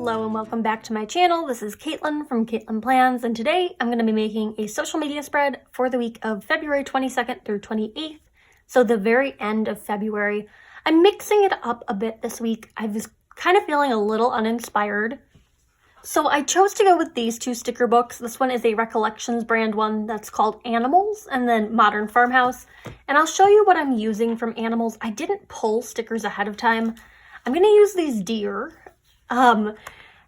Hello and welcome back to my channel. This is Caitlin from Caitlin Plans, and today I'm going to be making a social media spread for the week of February 22nd through 28th, so the very end of February. I'm mixing it up a bit this week. I was kind of feeling a little uninspired, so I chose to go with these two sticker books. This one is a Recollections brand one that's called Animals, and then Modern Farmhouse, and I'll show you what I'm using from Animals. I didn't pull stickers ahead of time. I'm going to use these deer.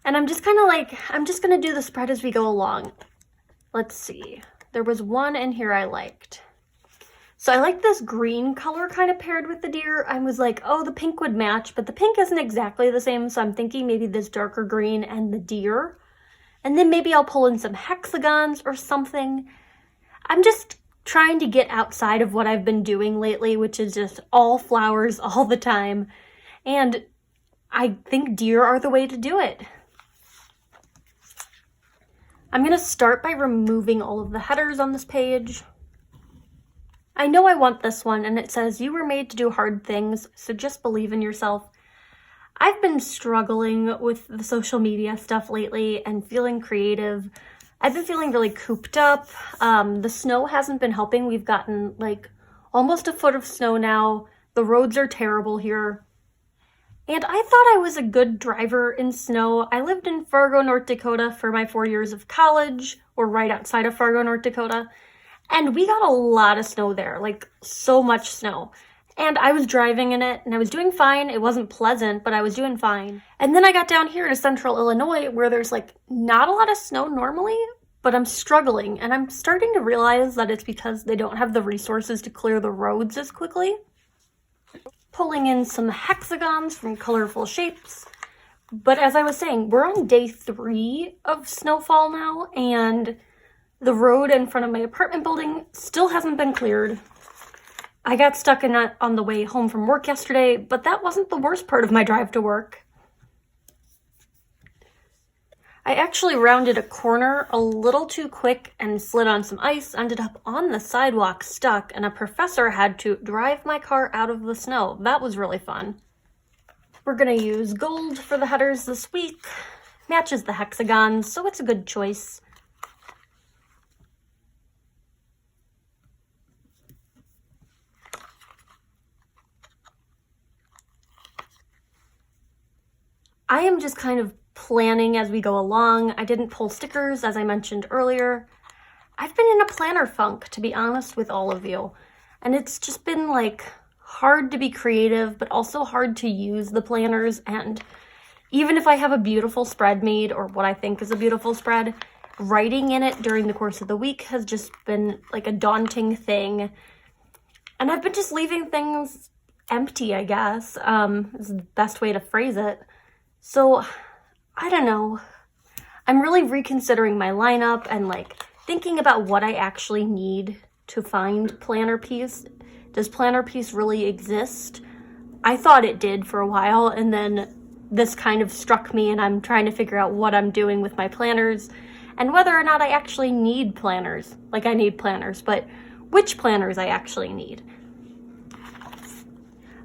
And I'm just kind of like, I'm just going to do the spread as we go along. Let's see. There was one in here I liked. So I like this green color kind of paired with the deer. I was like, oh, the pink would match, but the pink isn't exactly the same. So I'm thinking maybe this darker green and the deer. And then maybe I'll pull in some hexagons or something. I'm just trying to get outside of what I've been doing lately, which is just all flowers all the time. And I think deer are the way to do it. I'm going to start by removing all of the headers on this page. I know I want this one, and it says, "You were made to do hard things, so just believe in yourself." I've been struggling with the social media stuff lately and feeling creative. I've been feeling really cooped up. The snow hasn't been helping. We've gotten like almost a foot of snow now. The roads are terrible here. And I thought I was a good driver in snow. I lived in Fargo, North Dakota for my 4 years of college, or right outside of Fargo, North Dakota. And we got a lot of snow there, like so much snow. And I was driving in it and I was doing fine. It wasn't pleasant, but I was doing fine. And then I got down here to central Illinois where there's like not a lot of snow normally, but I'm struggling. And I'm starting to realize that it's because they don't have the resources to clear the roads as quickly. Pulling in some hexagons from Colorful Shapes. But as I was saying, we're on day 3 of snowfall now, and the road in front of my apartment building still hasn't been cleared. I got stuck in it on the way home from work yesterday, but that wasn't the worst part of my drive to work. I actually rounded a corner a little too quick and slid on some ice, ended up on the sidewalk stuck, and a professor had to drive my car out of the snow. That was really fun. We're gonna use gold for the headers this week. Matches the hexagons, so it's a good choice. I am just kind of planning as we go along. I didn't pull stickers, as I mentioned earlier. I've been in a planner funk, to be honest with all of you. And it's just been like hard to be creative, but also hard to use the planners. And even if I have a beautiful spread made, or what I think is a beautiful spread, writing in it during the course of the week has just been like a daunting thing. And I've been just leaving things empty, I guess, is the best way to phrase it. So I don't know. I'm really reconsidering my lineup and like thinking about what I actually need to find planner piece. Does planner piece really exist? I thought it did for a while, and then this kind of struck me, and I'm trying to figure out what I'm doing with my planners and whether or not I actually need planners. Like, I need planners, but which planners I actually need.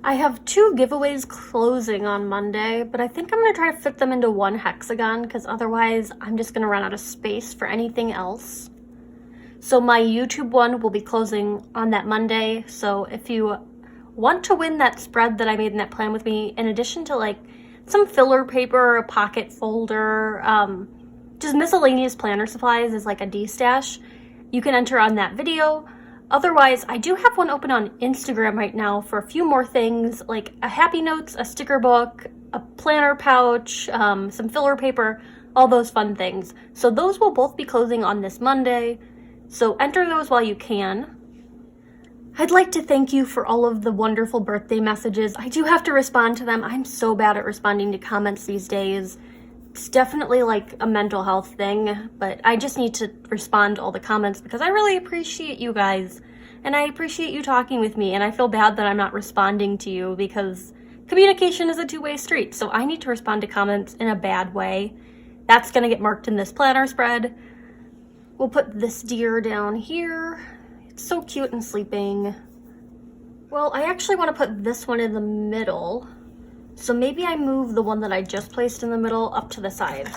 I have 2 giveaways closing on Monday, but I think I'm going to try to fit them into one hexagon because otherwise I'm just going to run out of space for anything else. So my YouTube one will be closing on that Monday. So if you want to win that spread that I made in that plan with me, in addition to like some filler paper, a pocket folder, just miscellaneous planner supplies is like a D-stash, you can enter on that video. Otherwise, I do have one open on Instagram right now for a few more things, like a Happy Notes, a sticker book, a planner pouch, some filler paper, all those fun things. So those will both be closing on this Monday, so enter those while you can. I'd like to thank you for all of the wonderful birthday messages. I do have to respond to them. I'm so bad at responding to comments these days. It's definitely like a mental health thing, but I just need to respond to all the comments because I really appreciate you guys, and I appreciate you talking with me, and I feel bad that I'm not responding to you because communication is a two-way street, so I need to respond to comments in a bad way. That's gonna get marked in this planner spread. We'll put this deer down here. It's so cute and sleeping. Well, I actually want to put this one in the middle. So maybe I move the one that I just placed in the middle up to the side.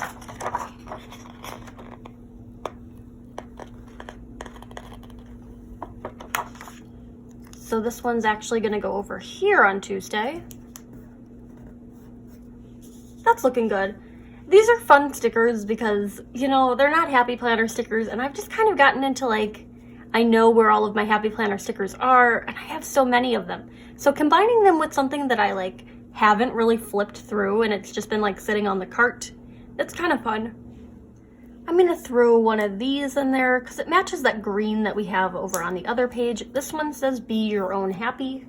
So this one's actually gonna go over here on Tuesday. That's looking good. These are fun stickers because, you know, they're not happy planner stickers, and I've just kind of gotten into like, I know where all of my happy planner stickers are, and I have so many of them. So combining them with something that I like haven't really flipped through and it's just been like sitting on the cart, it's kind of fun. I'm gonna throw one of these in there because it matches that green that we have over on the other page. This one says be your own happy.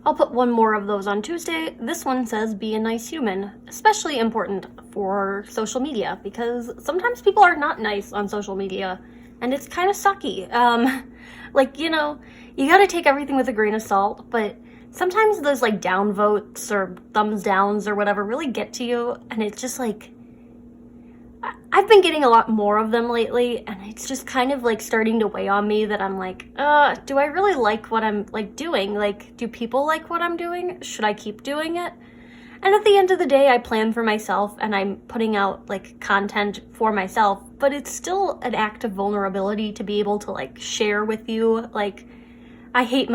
I'll put one more of those on Tuesday. This one says be a nice human, especially important for social media because sometimes people are not nice on social media and it's kind of sucky. Like, you know, you gotta take everything with a grain of salt, but sometimes those like down votes or thumbs downs or whatever really get to you, and it's just like, I've been getting a lot more of them lately, and it's just kind of like starting to weigh on me that I'm like, do I really like what I'm like doing? Like, do people like what I'm doing? Should I keep doing it? And at the end of the day, I plan for myself and I'm putting out like content for myself, but it's still an act of vulnerability to be able to like share with you. Like, I hate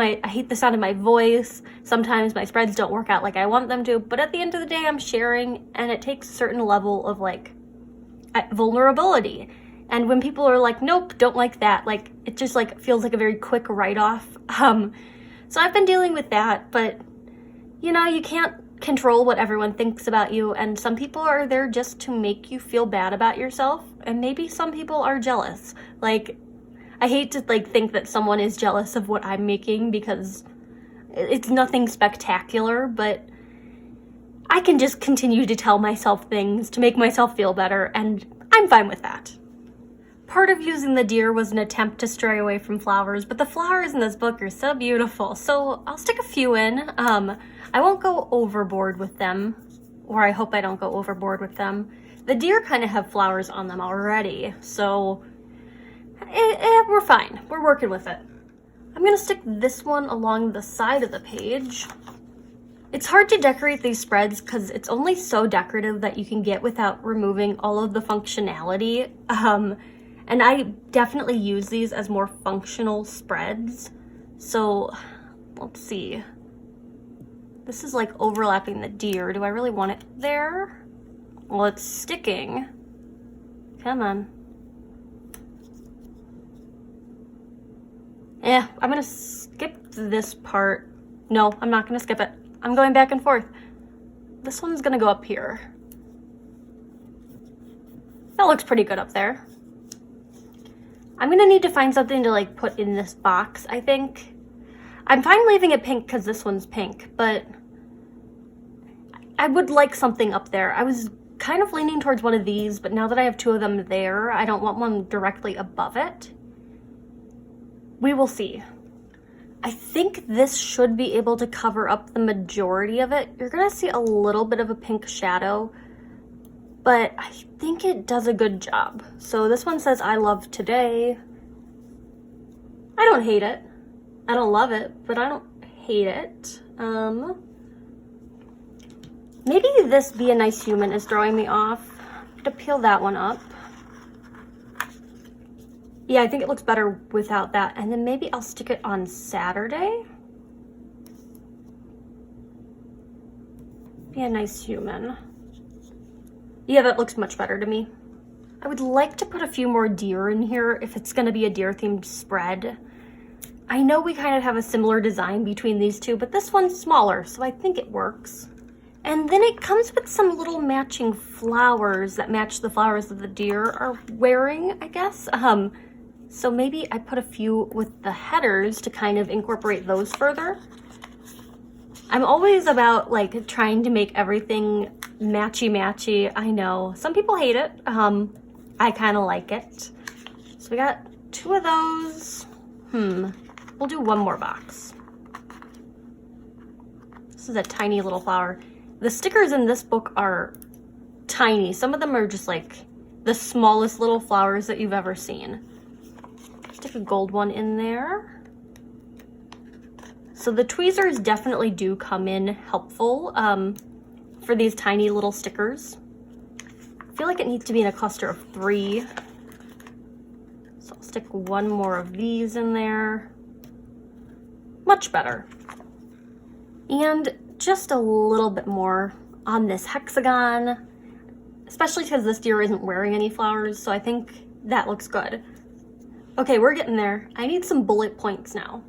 the sound of my voice. Sometimes my spreads don't work out like I want them to, but at the end of the day, I'm sharing, and it takes a certain level of like vulnerability. And when people are like, nope, don't like that, like it just like feels like a very quick write-off. So I've been dealing with that, but you know, you can't control what everyone thinks about you, and some people are there just to make you feel bad about yourself, and maybe some people are jealous. Like, I hate to like think that someone is jealous of what I'm making because it's nothing spectacular, but I can just continue to tell myself things to make myself feel better, and I'm fine with that. Part of using the deer was an attempt to stray away from flowers, but the flowers in this book are so beautiful, so I'll stick a few in. I won't go overboard with them, or I hope I don't go overboard with them. The deer kind of have flowers on them already, so we're fine. We're working with it. I'm gonna stick this one along the side of the page. It's hard to decorate these spreads because it's only so decorative that you can get without removing all of the functionality. And I definitely use these as more functional spreads. So let's see. This is like overlapping the deer. Do I really want it there? Well, it's sticking. Come on. Yeah, I'm gonna skip this part. No, I'm not gonna skip it. I'm going back and forth. This one's gonna go up here. That looks pretty good up there. I'm gonna need to find something to like put in this box, I think. I'm fine leaving it pink because this one's pink, but I would like something up there. I was kind of leaning towards one of these, but now that I have two of them there, I don't want one directly above it. We will see. I think this should be able to cover up the majority of it. You're gonna see a little bit of a pink shadow, but I think it does a good job. So this one says, I love today. I don't hate it. I don't love it, but I don't hate it. Maybe this be a nice human is throwing me off. I'm gonna peel that one up. Yeah, I think it looks better without that. And then maybe I'll stick it on Saturday. Be a nice human. Yeah, that looks much better to me. I would like to put a few more deer in here if it's gonna be a deer themed spread. I know we kind of have a similar design between these two, but this one's smaller, so I think it works. And then it comes with some little matching flowers that match the flowers that the deer are wearing, I guess. So maybe I put a few with the headers to kind of incorporate those further. I'm always about like trying to make everything matchy-matchy. I know some people hate it. I kind of like it. So we got two of those. We'll do one more box. This is a tiny little flower. The stickers in this book are tiny. Some of them are just like the smallest little flowers that you've ever seen. Stick a gold one in there. So the tweezers definitely do come in helpful. for these tiny little stickers. I feel like it needs to be in a cluster of 3. So I'll stick one more of these in there. Much better. And just a little bit more on this hexagon, especially because this deer isn't wearing any flowers, so I think that looks good. Okay, we're getting there. I need some bullet points now.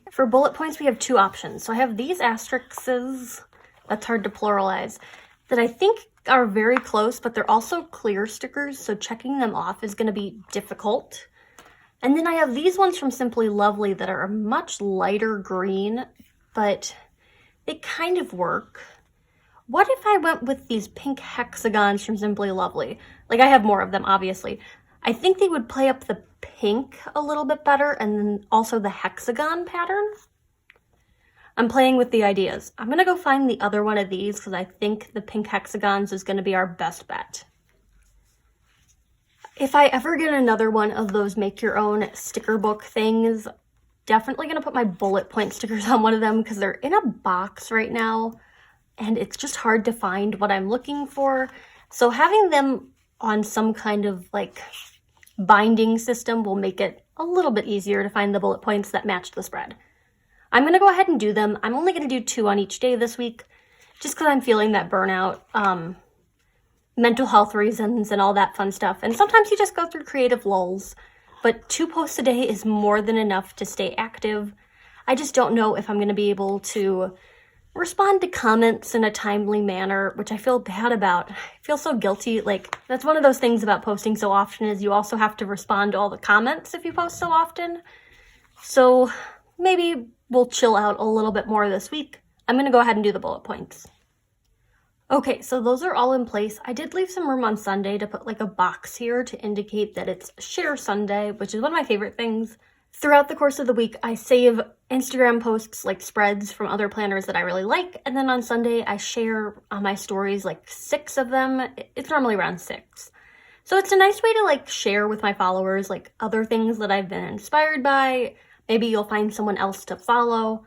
For bullet points, we have 2 options. So I have these asterisks, that's hard to pluralize, that I think are very close, but they're also clear stickers, so checking them off is going to be difficult. And then I have these ones from Simply Lovely that are a much lighter green, but they kind of work. What if I went with these pink hexagons from Simply Lovely? Like, I have more of them, obviously. I think they would play up the pink a little bit better, and then also the hexagon pattern. I'm playing with the ideas. I'm gonna go find the other one of these because I think the pink hexagons is gonna be our best bet. If I ever get another one of those make your own sticker book things, definitely gonna put my bullet point stickers on one of them because they're in a box right now and it's just hard to find what I'm looking for. So having them on some kind of like binding system will make it a little bit easier to find the bullet points that match the spread. I'm gonna go ahead and do them. I'm only gonna do 2 on each day this week just because I'm feeling that burnout, mental health reasons and all that fun stuff. And sometimes you just go through creative lulls, but 2 posts a day is more than enough to stay active. I just don't know if I'm gonna be able to respond to comments in a timely manner, which I feel bad about. I feel so guilty. Like, that's one of those things about posting so often is you also have to respond to all the comments if you post so often. So maybe we'll chill out a little bit more this week. I'm going to go ahead and do the bullet points. Okay, so those are all in place. I did leave some room on Sunday to put like a box here to indicate that it's Share Sunday, which is one of my favorite things. Throughout the course of the week, I save Instagram posts like spreads from other planners that I really like, and then on Sunday I share on my stories like 6 of them. It's normally around 6. So it's a nice way to like share with my followers like other things that I've been inspired by. Maybe you'll find someone else to follow.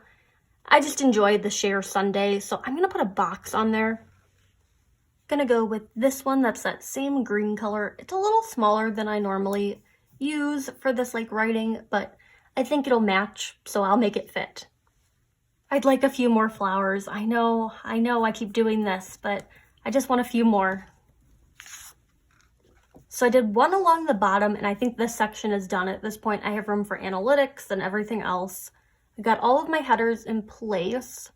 I just enjoyed the Share Sunday, so I'm gonna put a box on there. Gonna go with this one that's that same green color. It's a little smaller than I normally use for this like writing, but I think it'll match, so I'll make it fit. I'd like a few more flowers. I know I keep doing this, but I just want a few more. So I did one along the bottom, and I think this section is done at this point. I have room for analytics and everything else. I got all of my headers in place.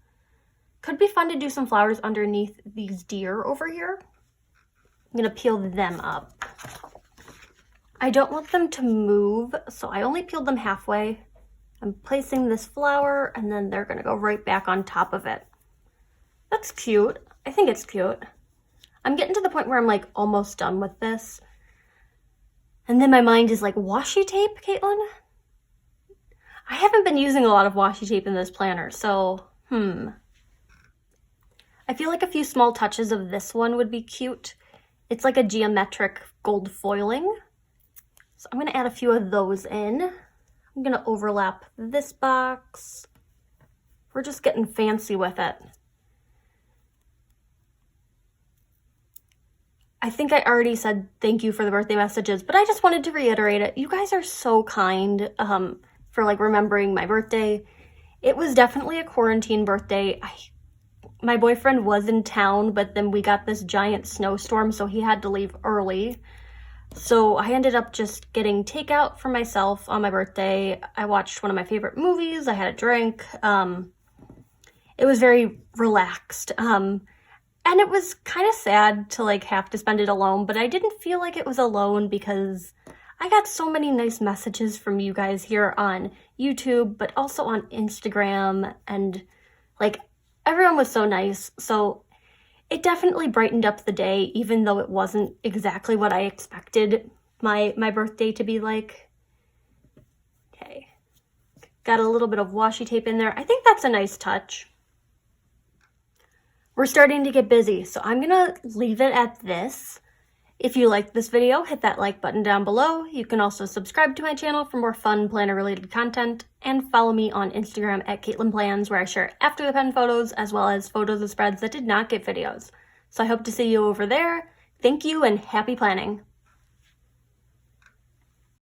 Could be fun to do some flowers underneath these deer over here. I'm gonna peel them up. I don't want them to move, so I only peeled them halfway. I'm placing this flower, and then they're gonna go right back on top of it. That's cute. I think it's cute. I'm getting to the point where I'm like almost done with this. And then my mind is like, washi tape, Caitlin? I haven't been using a lot of washi tape in this planner, so, I feel like a few small touches of this one would be cute. It's like a geometric gold foiling. So I'm going to add a few of those in. I'm going to overlap this box. We're just getting fancy with it. I think I already said thank you for the birthday messages, but I just wanted to reiterate it. You guys are so kind for like remembering my birthday. It was definitely a quarantine birthday. My boyfriend was in town, but then we got this giant snowstorm, so he had to leave early. So I ended up just getting takeout for myself on my birthday. I watched one of my favorite movies. I had a drink. It was very relaxed. And it was kind of sad to like have to spend it alone, but I didn't feel like it was alone because I got so many nice messages from you guys here on YouTube, but also on Instagram, and like everyone was so nice. So it definitely brightened up the day, even though it wasn't exactly what I expected my birthday to be like. Okay, got a little bit of washi tape in there. I think that's a nice touch. We're starting to get busy, so I'm gonna leave it at this. If you liked this video, hit that like button down below. You can also subscribe to my channel for more fun planner-related content, and follow me on Instagram at Caitlin Plans, where I share after the pen photos as well as photos of spreads that did not get videos. So I hope to see you over there. Thank you and happy planning.